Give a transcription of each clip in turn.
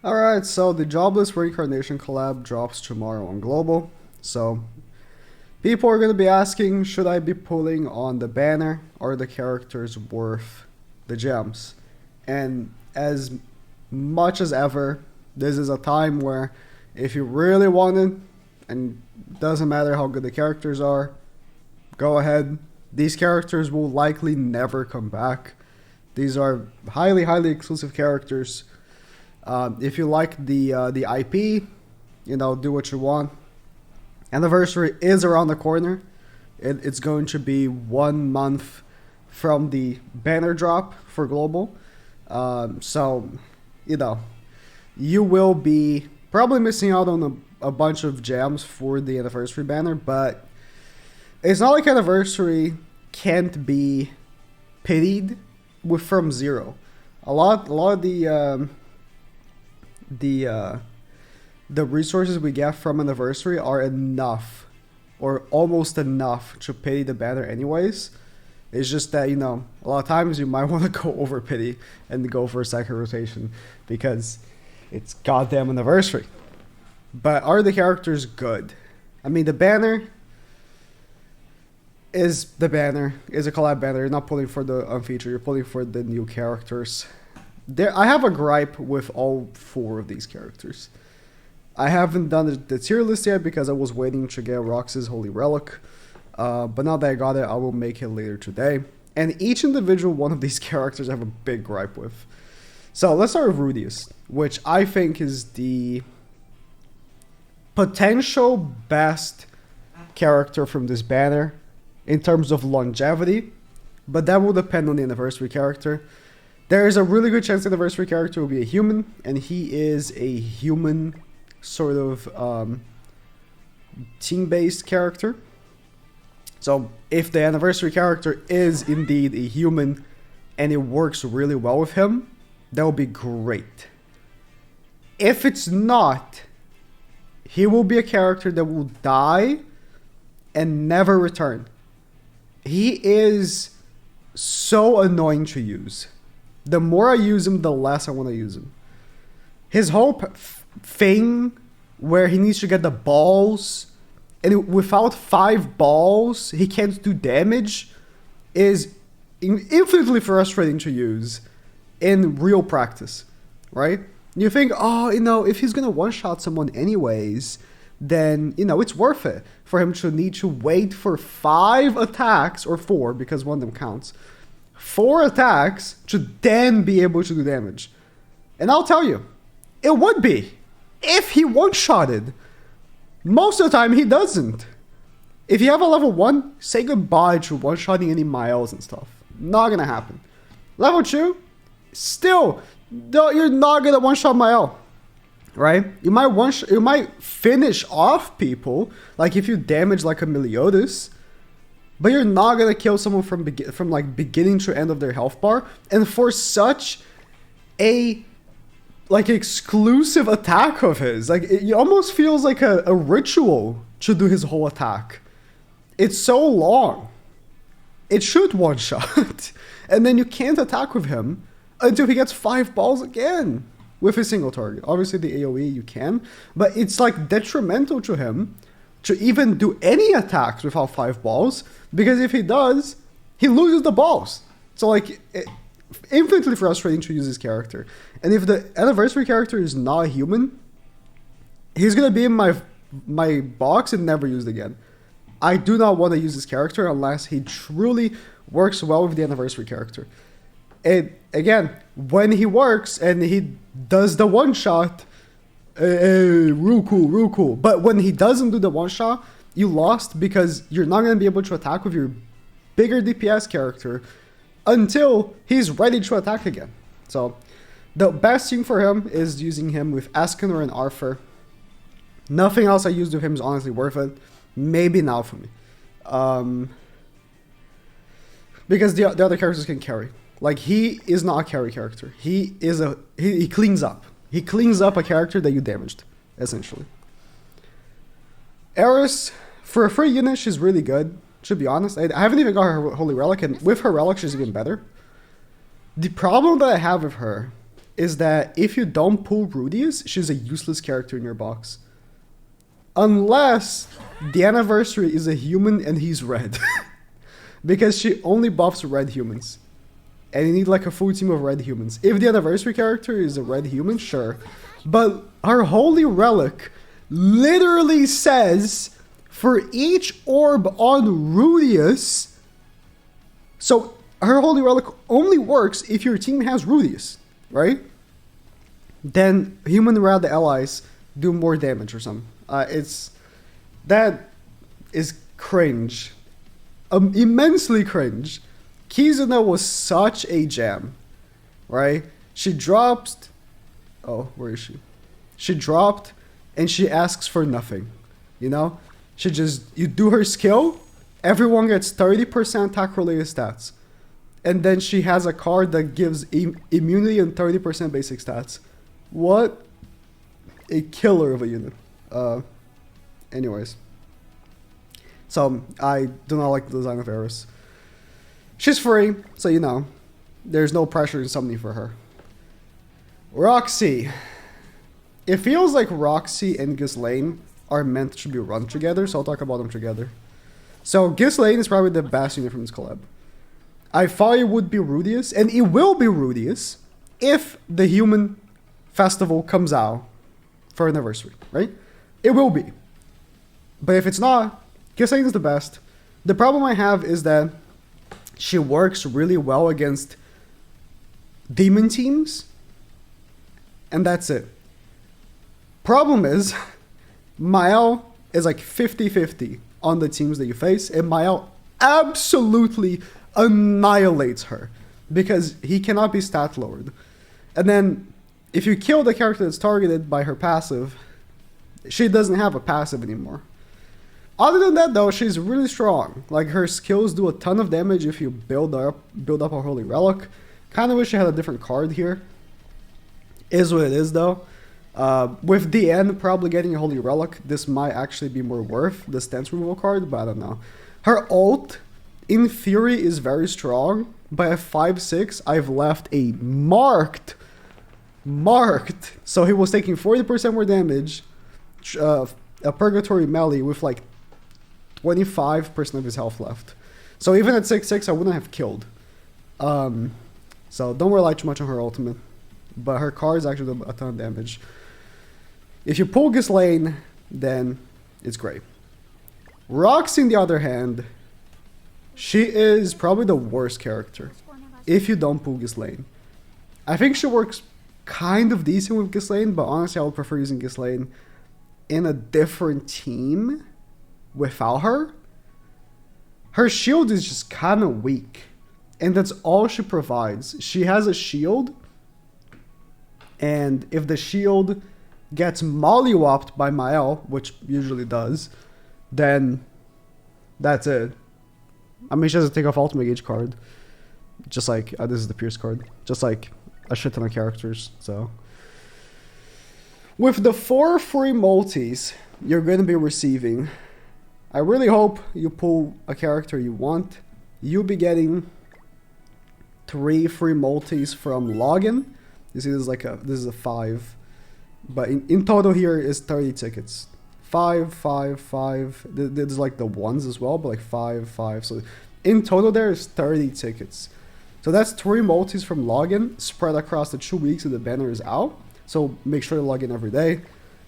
Alright, so the Jobless Reincarnation collab drops tomorrow on Global. So, people are going to be asking, should I be pulling on the banner or the characters worth the gems? And as much as ever, this is a time where if you really want it, and doesn't matter how good the characters are, go ahead. These characters will likely never come back. These are highly, highly exclusive characters. If you like the IP, do what you want. Anniversary is around the corner. It's going to be 1 month from the banner drop for Global. So, you will be probably missing out on a bunch of gems for the Anniversary banner, but it's not like Anniversary can't be pitied from zero. A lot of the resources we get from Anniversary are enough, or almost enough, to pity the banner anyways. It's just that, a lot of times you might want to go over pity and go for a second rotation because it's goddamn Anniversary. But are the characters good? I mean, the banner is a collab banner. You're not pulling for the unfeatured, you're pulling for the new characters. I have a gripe with all 4 of these characters. I haven't done the tier list yet because I was waiting to get Rox's Holy Relic. But now that I got it, I will make it later today. And each individual one of these characters I have a big gripe with. So let's start with Rudius, which I think is the potential best character from this banner in terms of longevity. But that will depend on the Anniversary character. There is a really good chance the Anniversary character will be a human, and he is a human sort of team-based character. So if the Anniversary character is indeed a human and it works really well with him, that will be great. If it's not, he will be a character that will die and never return. He is so annoying to use. The more I use him, the less I want to use him. His whole thing where he needs to get the balls, and without 5 balls, he can't do damage, is infinitely frustrating to use in real practice, right? You think, if he's going to one-shot someone anyways, then, it's worth it for him to need to wait for 5 attacks, or 4, because one of them counts. 4 attacks to then be able to do damage. And I'll tell you, it would be if he one-shotted. Most of the time he doesn't. If you have a level 1, say goodbye to one-shotting any miles and stuff. Not gonna happen. Level 2, still, you're not gonna one-shot Mael, right? You might finish off people, like if you damage like a Meliodas, but you're not gonna kill someone from beginning to end of their health bar. And for such a exclusive attack of his, it almost feels like a ritual to do his whole attack. It's so long. It should one shot, and then you can't attack with him until he gets 5 balls again with a single target. Obviously the AoE you can, but it's detrimental to him to even do any attacks without 5 balls, because if he does, he loses the balls. So infinitely frustrating to use his character. And if the Anniversary character is not human, he's gonna be in my box and never used again. I do not want to use this character unless he truly works well with the Anniversary character. And again, when he works and he does the one shot, real cool. But when he doesn't do the one shot, you lost, because you're not gonna be able to attack with your bigger DPS character until he's ready to attack again. So the best thing for him is using him with Escanor and Arthur. Nothing else I used with him is honestly worth it. Maybe now for me. Because the other characters can carry. He is not a carry character. He cleans up. He cleans up a character that you damaged, essentially. Eris, for a free unit, she's really good. To be honest, I haven't even got her Holy Relic, and with her Relic, she's even better. The problem that I have with her is that if you don't pull Rudius, she's a useless character in your box. Unless the anniversary is a human and he's red. Because she only buffs red humans. And you need like a full team of red humans. If the anniversary character is a red human, sure. But her holy relic literally says for each orb on Rudius. So her holy relic only works if your team has Rudius, right? Then human red allies do more damage or something. That is cringe. Immensely cringe. Kizuna was such a gem, right? She dropped... Oh, where is she? She dropped and she asks for nothing, you know? She just... You do her skill, everyone gets 30% attack-related stats. And then she has a card that gives immunity and 30% basic stats. What a killer of a unit. Anyways. So, I do not like the design of Eris. She's free, so you know, there's no pressure in summoning for her. Roxy. It feels like Roxy and Ghislaine are meant to be run together, so I'll talk about them together. So, Ghislaine is probably the best unit from this collab. I thought it would be Rudius, and it will be Rudius if the human festival comes out for anniversary, right? It will be. But if it's not, Ghislaine is the best. The problem I have is that she works really well against demon teams, and that's it. Problem is, Mael is like 50-50 on the teams that you face, and Mael absolutely annihilates her because he cannot be stat lowered. And then if you kill the character that's targeted by her passive, she doesn't have a passive anymore. Other than that though, she's really strong. Like her skills do a ton of damage if you build up a holy relic. Kind of wish I had a different card here. Is what it is though. With DN probably getting a holy relic, this might actually be more worth the stance removal card, but I don't know. Her ult in theory is very strong, but at 5-6 I've left a marked. So he was taking 40% more damage, a purgatory melee with like 25% of his health left. So even at 6-6 I wouldn't have killed. So don't rely too much on her ultimate, but her cards actually do a ton of damage. If you pull Ghislaine, then it's great. Roxy, on the other hand, she is probably the worst character if you don't pull Ghislaine. I think she works kind of decent with Ghislaine, but honestly I would prefer using Ghislaine in a different team without her. Her shield is just kind of weak, and that's all she provides. She has a shield, and if the shield gets mollywopped by Mael, which usually does, then that's it. I mean, she doesn't take off ultimate gauge card. Just like, this is the Pierce card. Just like a shit ton of characters, so. With the 4 free multis you're going to be receiving, I really hope you pull a character you want. You'll be getting 3 free multis from login. You see, this is a 5. But in total here is 30 tickets. 5, 5, 5. There's like the ones as well, but like 5, 5. So in total there is 30 tickets. So that's 3 multis from login spread across the 2 weeks that the banner is out. So make sure to log in every day.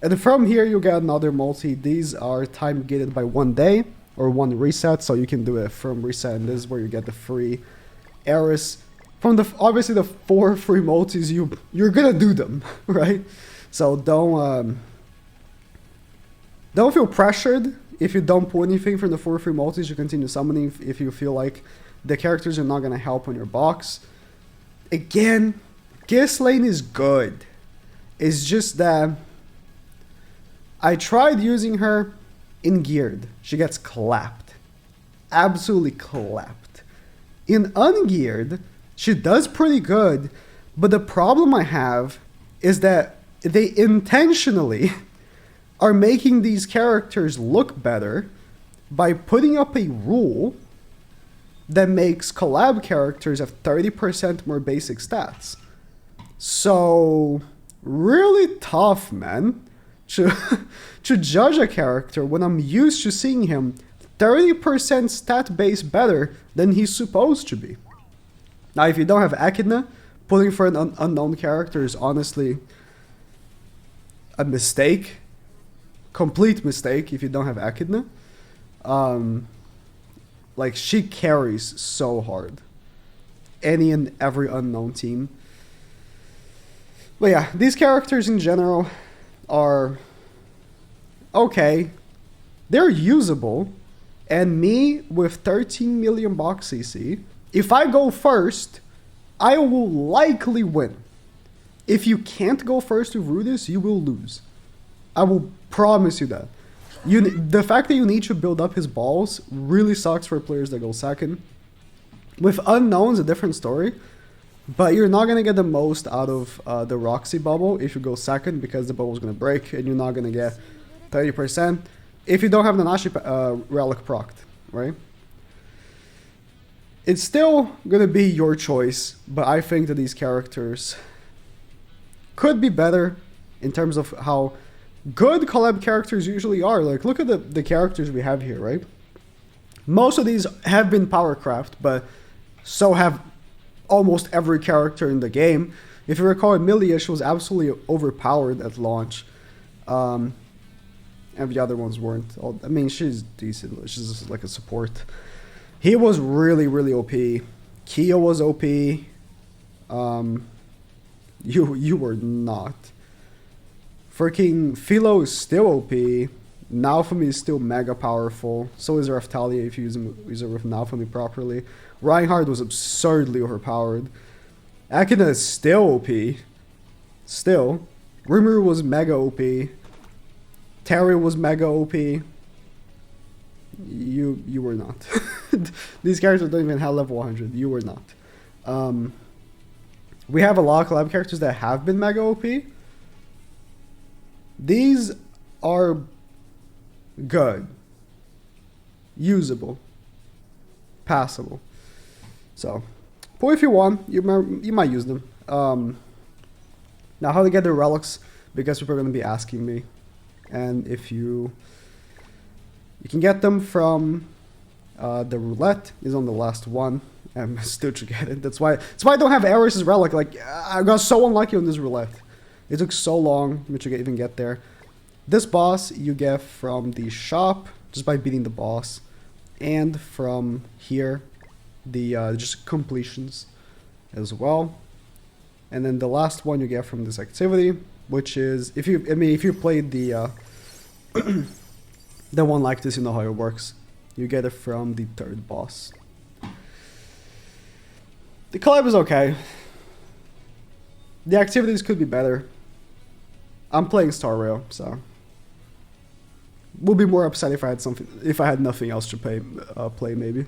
And from here you'll get another multi. These are time gated by 1 day or 1 reset. So you can do a firm reset, and this is where you get the free Eris. From obviously the 4 free multis, you're gonna do them, right? So don't feel pressured if you don't pull anything from the 4 free multis. You continue summoning if you feel like the characters are not going to help on your box. Again, Ghislaine is good. It's just that I tried using her in geared. She gets clapped. Absolutely clapped. In ungeared, she does pretty good, but the problem I have is that they intentionally are making these characters look better by putting up a rule that makes collab characters have 30% more basic stats. So, really tough, man, to, to judge a character when I'm used to seeing him 30% stat base better than he's supposed to be. Now, if you don't have Echidna, pulling for an unknown character is honestly a mistake. Complete mistake if you don't have Echidna. Like, she carries so hard. Any and every unknown team. But yeah, these characters in general are okay. They're usable. And me with 13 million box CC, if I go first, I will likely win. If you can't go first with Rudius, you will lose. I will promise you that. The fact that you need to build up his balls really sucks for players that go second. With unknowns, a different story. But you're not going to get the most out of the Roxy bubble if you go second, because the bubble's going to break and you're not going to get 30% if you don't have the Nashi Relic procced, right? It's still going to be your choice, but I think that these characters could be better in terms of how good collab characters usually are. Like, look at the characters we have here, right? Most of these have been powercraft, but so have almost every character in the game. If you recall, Emilia, she was absolutely overpowered at launch. And the other ones weren't. I mean, she's decent. She's just like a support. He was really, really OP. Kia was OP. You were not. Freaking Philo is still OP. Naofumi is still mega powerful. So is Raphtalia if you use it with Naofumi properly. Reinhardt was absurdly overpowered. Echidna is still OP. Still. Rimuru was mega OP. Terry was mega OP. You were not. These characters don't even have level 100. You were not. We have a lot of collab characters that have been mega OP. These are good. Usable. Passable. So, but if you want, you might use them. Now, how to get the relics, because people are going to be asking me. And if you can get them from the roulette is on the last one. I'm still to get it. That's why I don't have Eris's relic. Like, I got so unlucky on this roulette. It took so long to even get there. This boss you get from the shop just by beating the boss, and from here the just completions as well. And then the last one you get from this activity, which is if you played the the one like this, you know how it works. You get it from the third boss. The collab is okay. The activities could be better. I'm playing Star Rail, so would be more upset if I had nothing else to play maybe.